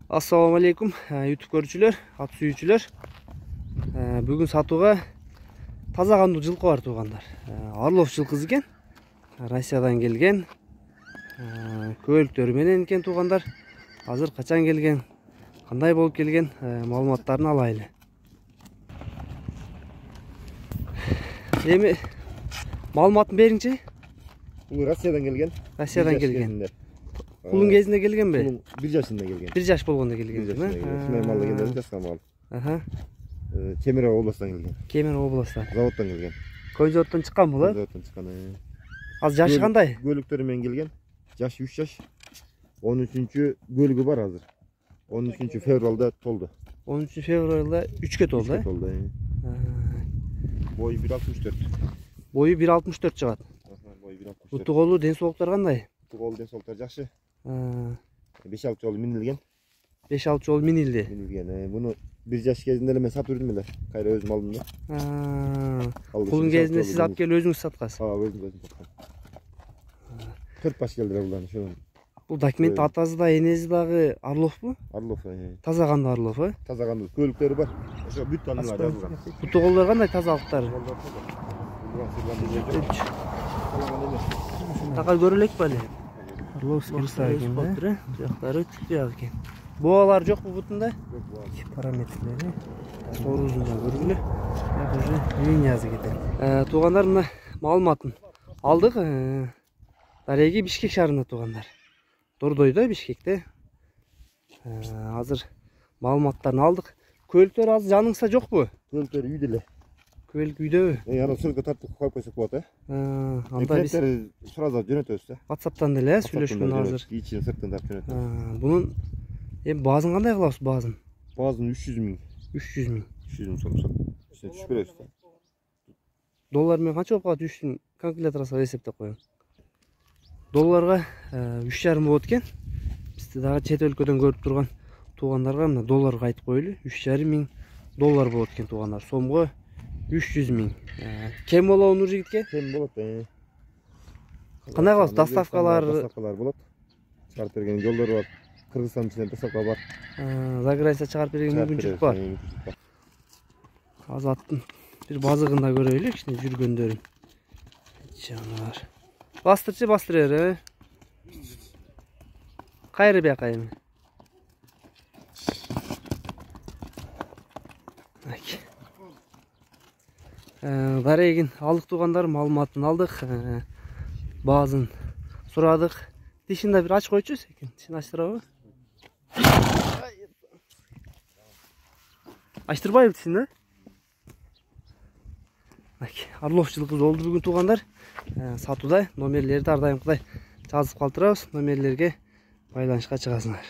Assalamu alaikum YouTube көрүүчүлөр, ат сүйүүчүлөр. Бүгүн сатууга таза кандуу жылкы бар туугандар. Орлов жылкысы экен. Россиядан келген. Көлүктөрү менен экен туугандар. Азыр качан келген, кандай болуп келген маалыматтарын алайлы. Эми маалыматын бериңчи. Бул Россиядан келген. Россиядан келген. Кулун кезинде келген бе? 1 жашында келген. 1 жаш болгондо келген. Сынай мал дегенден жаска мал. Кемерово областан келген. Кемерово областан. Заводтан келген. Кой заводтон чыккан бул, Заводтан чыккан. Азыр жашы кандай? Көлүктөрү менен келген. Жашы 3 жаш. 13-чү көлүгү бар азыр. 13 февралда толду. 13 февралда 3 толду. Бою 1.64. Бою 1.64 чыгат. Бою 1.64. Уту колу, денсаулыктар кандай? Гол денсаулыктар жакшы. 5-6 жолу минилген. 5-6 жолу минилди. Буну 1 жаш кезинде эле мен сатып жүрдүм эле. Кайра өзүм алдым да. Кулун кезинде сиз алып келип өзүңүз саткансыз. Өзүм саткам. 4 баш келдилер булар ошо. Бул документ атасы да, энеси дагы Орловбу? Орлов. Таза кандуу Орлов, Таза кандуу көлүктөрү бар. Ошо бүт кандуулар жазылган. Буту колдор кандай тазалыктар? Такай көрөлөк беле? Орловский рыса экен да. Жактары типиак экен. Боалар жокпу бутунда? Жок, параметрлери. Сорузунда көргүлө. Бирок уже линиясы кетет. Туугандар, мына маалыматын алдык. Дареги Бишкек шаарында туугандар. Дордойдо, Бишкекте. Азыр маалыматтарын алдык. Көлүктөр азыр жаныңызда жокпу? Көлүктөр үйдө эле. Көлүк үйдөбү? Аны ссылка тартып коюп койсок болот, Анда биз сразу жөнөтөбүз, WhatsApp'тан деле сүйлөшкөн азыр. Ичин сыртын тартып жөнөтөбүз. Бунун эми баазын кандай кылабыз, баазын? Баазын 300 миң. 300 миң. 300 миң сом. Ишин түшүп беребиз. Доллар менен канча болуп калат? 3 миң калькуляторга эсептеп коеюн. Долларга 3,5 болот экен. Бизди дагы чет өлкөдөн көрүп турган туугандарга мына долларга айтып коелу. 3,5 миң доллар болот экен туугандар. Сомго 300 миң. Кем болобу Нур жигитке? Кем болот. Кандай кылабыз? Доставкалар болот. Чыгарып берген жолдор бар. Кыргызстан ичинен доставка бар. За граница чыгарып берген мүмкүнчүлүк бар. Азаттын бир базыгында көрөйлү, кичине жүргөндөрүн. Жанар. Бастырчы бастырыр, Кайры бияка эми. Дарегин алдык туугандар, маалыматын алдык. Баазын сурадык. Дишин да бир ачып койчу секин. Дишин ачтырабы? Ачтырбайбы дишин да? Орлов жылкы болду бүгүн туугандар. Сатууда номерлерди ар дайымкыдай жазып калтырабыз. Номерлерге байланышка чыгасыңар.